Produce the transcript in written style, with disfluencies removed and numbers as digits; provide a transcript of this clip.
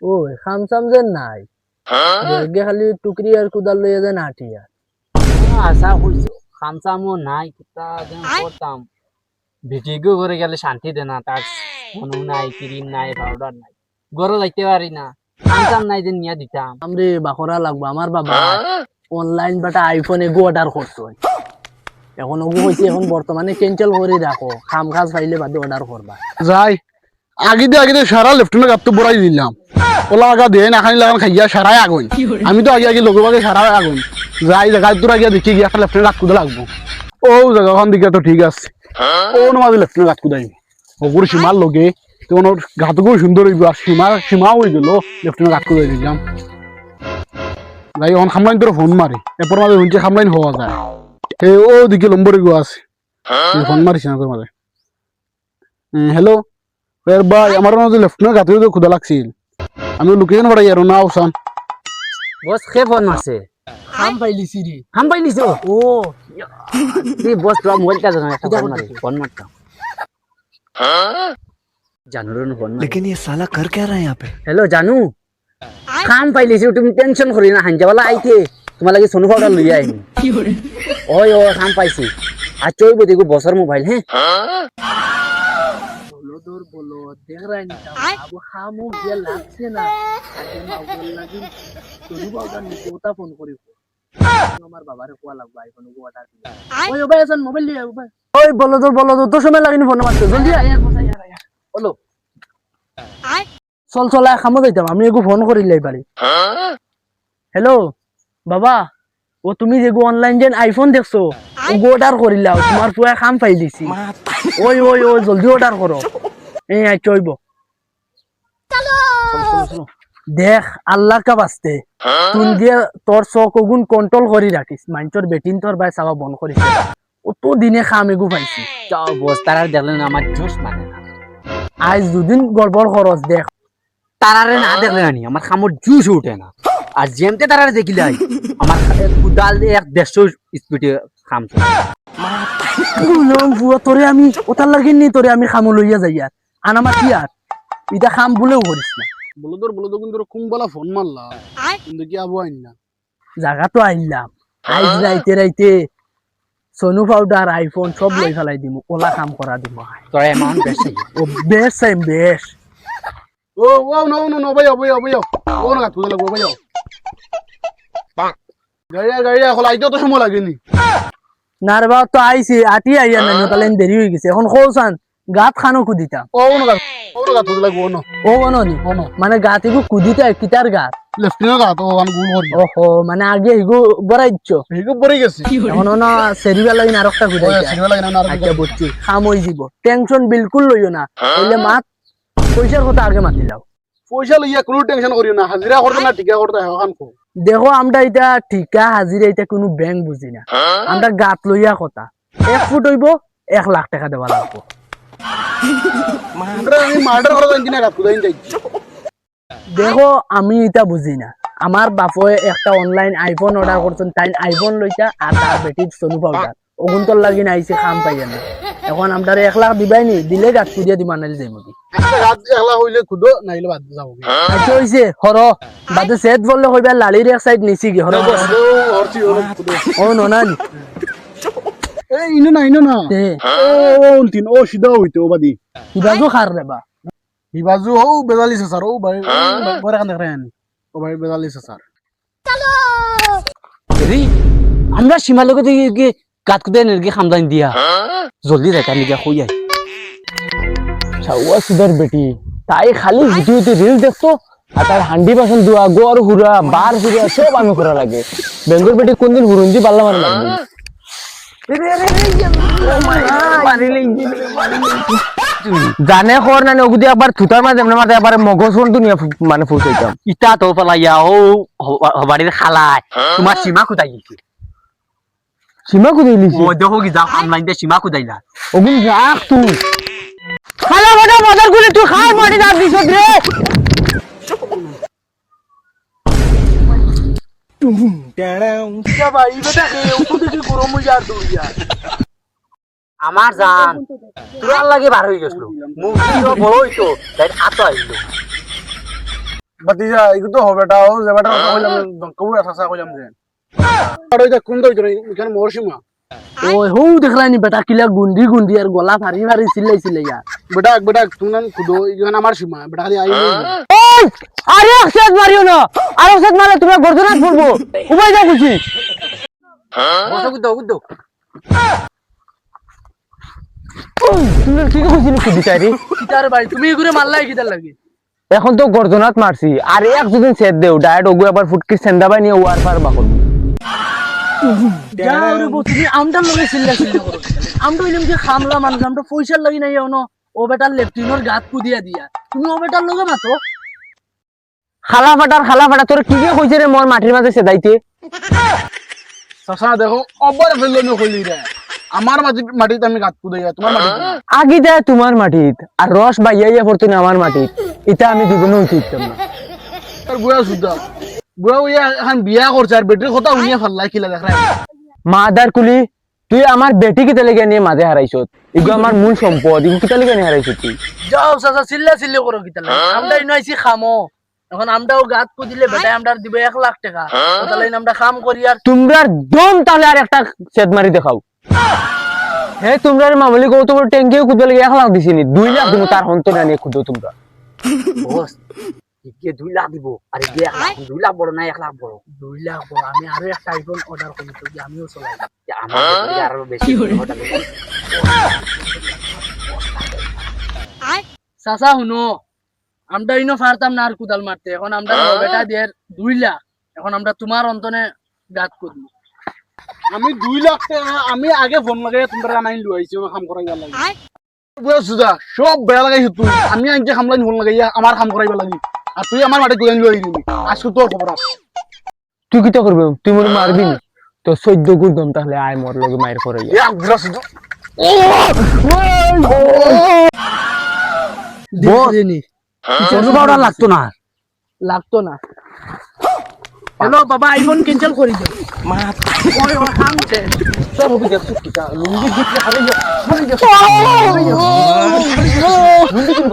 ও খামসাম যে নাই গে খালি টুকরি আর কুদাল লইয়া যে নাটিয়া আশা হইছো খামসামও নাই কিতা যেন করতাম ভিডিও করে গেলে শান্তি দে না তার কোনো নাই ক্রিম নাই পাউডার নাই গরো যাইতে পারি না খামসাম নাই যে নিয়ে দিতাম আমরে বাকরা লাগবো আমার বাবা অনলাইন বাটা আইফোন এগু অর্ডার করতো এখন ওগু হইছে এখন বর্তমানে ক্যান্সেল করে রাখো খাম খাস পাইলে বাদে অর্ডার করবা যাই আগে সারা লেফটেন্ট গাত বড়াই দিলাম ওলা আগা দিয়ে না খানি লাগান খাইয়া সারাই আগুন আমি তো আগে লগে সারাই আগুন যাই জায়গায় তোরা গিয়া দেখি গিয়া লেফটেন্ট গাত কুদা লাগবো ও জায়গাখান দিকে তো ঠিক আছে ও নমাজে লেফটেন্ট গাত কুদাই ওগুর সীমার লগে তখন ওর গাতগু সুন্দর হইব আর সীমাও হয়ে গেল লেফটেন্ট গাত কুদাই দিলাম যাই এখন খামলাইন তোর ফোন মারি এরপর মাঝে শুনছি খামলাইন হওয়া যায় হে ও দিকে নম্বরে গো আছে ফোন মারিস না তোর মাঝে হ্যালো ভাই আমার মাঝে লেফটেন্ট গাতে তো ক্ষুদা লাগছিল আমি লোকেশন পাঠাই আর না আসান বস খে ফোন মারছে খাম পাইলিছি রে খাম পাইলিছো ও তুই বস তোর মোবাইলটা জানো একটা ফোন মারতাম জানুর ফোন মার लेकिन ये साला कर क्या रहा है यहाँ पे হ্যালো জানু খাম পাইলিছো তুমি টেনশন করি না হাঞ্জাওয়ালা আইতে তোমার লাগি সোনু পাউডার লইয়া আইনি ওই ও খাম পাইছি আর চইব দেখো বছর মোবাইল হ্যাঁ বলো দেখ রাই নি আবু খামু গিয়া লাগছে না আগে মাউল লাগি তোর বাবা নি কোটা ফোন করিব আমার বাবারে কোয়া লাগবে আইফোন গো অর্ডার দিলা ওই ভাই আছেন মোবাইল লিয়া ভাই ওই বলো তো সময় লাগেনি ফোন মারতে জলদি আয় বসাই আয় বলো চল খামো যাইতাম আমি এগু ফোন করিলাই পারি হ্যালো বাবা ও তুমি যে অনলাইন যেন আইফোন দেখছো ও অর্ডার করিলাও তোমার পুয়া খাম পাই দিছি ওই জলদি অর্ডার করো এই চইব দেখ আল্লাহ কা বাস্তে তুই দিয়ে তোর চক গুণ কন্ট্রোল করি রাখিস মাইন্টর বেটিন তোর ভাই চাওয়া বন্ধ করিস অত দিনে খাম এগু পাইছি চাও বস তারা দেখলেন আমার জোশ মানে না আজ দুদিন গড়বড় খরচ দেখ তারারে না দেখলে নানি আমার খামর জুস উঠে না আর যেমতে তারারে দেখিলাই আমার কুদাল এক 150 স্পিডে খাম তোরে আমি ওটার লাগিনি তোরে আমি খামো লইয়া যাই আর আনামা কি আর এটা খাম বলেও করিস না বলো কিন্তু কুম্বলা ফোন মারলা কিন্তু কি আবু আইন না জায়গা তো আইলাম আইজ রাইতে সোনু পাউডার আইফোন সব লই ফেলাই দিমু ওলা কাম করা দিমু তোর এমাউন্ট বেশি ও বেশ ও নো ভাই ও না তুই লাগবো ভাই গাড়ি এখন আইতো তো সময় লাগেনি নারবা তো আইছি আটি আইয়া না তাহলে দেরি হয়ে গেছে এখন কৌসান গাত খানো কুদিতা ও না তুই লাগবো না ও বননি মানে গাত ইগু কুদিতা কিতার গাত লেফটেন্ট গাত ও আন গুল করি ওহো মানে আগে ইগু বরাইছো হিগো পড়ে গেছে এখন না সেরিবা লাগি আরেকটা কুদাইতা সিনেমা লাগে না আচ্ছা বুঝছি খাম হই যাব টেনশন বিলকুল লইও না কইলে মাত পয়সার কথা আগে মাতি লাও পয়সা লইয়া কোনো টেনশন করিও না হাজিরা করতে না টিকা করতে এখন কো দেখো আমরা এটা ঠিকা হাজিরা এটা কোনো ব্যাংক বুঝি না আমরা গাত লইয়া কথা 1 ফুট হইব 1 লাখ টাকা দেওয়া লাগবো আমি মার্ডার করা জানি না গাত কুদাইন যাইছি দেখো আমি এটা বুঝি না আমার বাপয়ে একটা অনলাইন আইফোন অর্ডার করছেন তাই আইফোন লইতা আর তার বেটি সোনু পাউডার ওগুন্তর লাগি না আইছে খাম পাইয়া না এখন আমরা 1 লাখ দিবাই নি দিলে গাত কুদিয়া দি মানাইল যাইমু কি গাত একলা হইলে খুদো নাইলে বাদ যাবো আচ্ছা হইছে হর বাদে সেট বললে কইবা লালির এক সাইড নিছি কি হর ও ননানি এই ইনো না ও তিন ও সিধা হইতো বাদি কিবাজু খার রেবা হিবাজু ও বেজালিস স্যার ও ভাই বড় কান দেখরেন ও ভাই বেজালিস স্যার রে আমরা সীমা লগে দেখি গাত কুদে নেকি খামদান দিয়া জলদি দেখা নিগা কই আই ছাওয়া সুদার বেটি তাই খালি ভিডিওতে রিল দেখতো আর তার হান্ডি বাসন দুয়া গড় হুরা বার হুরা সব আমি করা লাগে বেঙ্গল বেটি কোনদিন হুরুঞ্জি পাল্লা মারা লাগবে জানে খর না ওগুদি একবার থুতার মাঝে এমনি মাঝে একবার মগজ ফোন দুনিয়া মানে ফুটাইতাম ইটা তো পালাইয়া ও বাড়ির খালায় তোমার সীমা কোথায় গেছে সীমা কুদাই লিছি ও দেখো কি যাও অনলাইন দিয়ে সীমা কোথাইলা ওগুন রাখ তুই খালা বড় মজার করে তুই খাই মারি না দিছ রে আমার জান তোর লাগে বার হয়ে গেছিল মুখ বড় হইতো তাই আতো আইলো বাতিজা এগুলো তো হবে এটা ও জায়গাটা কথা কইলাম কবুর আসা কইলাম যে আর ওই যে কোন দই ধরে এখানে মোর সীমা ওই হৌ দেখলানি বেটা কিলা গুন্ডি গুন্ডি আর গলা ফারি ফারি চিল্লাই চিল্লাইয়া বেটা বেটা তুমি না খুদো এখানে আমার সীমা বেটা খালি আই আরে অক্সেদ মারিও না আর অক্সেদ মারলে তুমি গর্দনাত পড়বো উপায় যা খুশি বসো গুদ্দো গুদ্দো তুমি কি খুশি খুদি চাইরি কিতার ভাই তুমি এগুলো মারলাই কিতার লাগে এখন তো গর্দনাত মারছি আর এক যদি সেট দেও ডাইরেক্ট ওগু আবার ফুটকি সেন্দাবাই নিয়ে ওয়ার পার বাকল যা ওরে বউ তুমি আমটার লগে চিল্লা চিল্লি করো আমটা হইলাম যে খামলা মানুষ আমটা পয়সার লাগি নাই ন ও বেটার লেফটিনোর গাত কুদিয়া দিয়া তুমি ও বেটার লগে মাতো খালা ফাটা তোর কি কইছে রে মোর মাটির মাঝে সেদাইতে চাচা দেখো অবার ফেললো নো কইলি রে আমার মাটিতে আমি গাত কুদাইয়া তোমার মাটিতে আগি দেয় তোমার মাটিত আর রস বাইয়া পড়তো না আমার মাটিত এটা আমি জীবনে হইতে দিতাম না আর বুয়া সুদা বুয়া ইয়া এখন বিয়া করছে আর বেটির কথা উনিয়া ফাল্লাই কিলা দেখ রে মাদার কুলি তুই আমার বেটি কি তেলেগে নিয়ে মাঝে হারাইছত এগো আমার মূল সম্পদ এগো কি তেলেগে নিয়ে হারাইছত তুই যাও চাচা চিল্লা চিল্লি করো কিতার লাগে আমটা ইনো আইছি খামো এখন আমটাও গাত কুদিলে বেটাই আমটার দিবে 1 লাখ টাকা তাহলে আমরা খাম করি আর তোমরা দম তাহলে আর একটা সেট মারি দেখাও হে তোমরা মামলি কো তোমার ট্যাঙ্কিও খুদে লাগে 1 লাখ দিছিনি 2 লাখ দিমু তার হন্ত না নিয়ে খুদো তোমরা বস ইকে 2 লাখ দিব আর ইকে 2 লাখ বড় না 1 লাখ বড় 2 লাখ বড় আমি আরো একটা আইফোন অর্ডার করি তো আমিও চলাই আমার আরো বেশি চাচা শুনো আমরা ইনো পারতাম না আর কুদাল মারতে এখন আমরা বেটা দিয়ে 2 লাখ এখন আমরা তোমার অন্তনে গাত করি আমি 2 লাখ টাকা আমি আগে ফোন লাগাই তোমরা আনাই লইছি আমি কাম করাইবা লাগি বুয়া সুদা সব বেয়া লাগাইছ তুই আমি আনকে খামলাই ফোন লাগাইয়া আমার কাম করাইবা লাগি আর তুই আমার মাটি গুলান লই দিবি আজকে তোর খবর আছে তুই কি তো করবে তুই মনে মারবি না তো 14 গুণ দম তাহলে আয় মোর লগে মাইর করে এক বুয়া সুদা দিনি অনুভবটা লাগতো না লাগতো না হ্যালো বাবা আইফোন ক্যান্সেল করে দাও মা ওই খামছে সব হবে দেখছো কি তা লুঙ্গি দিতে হারে যা লুঙ্গি কি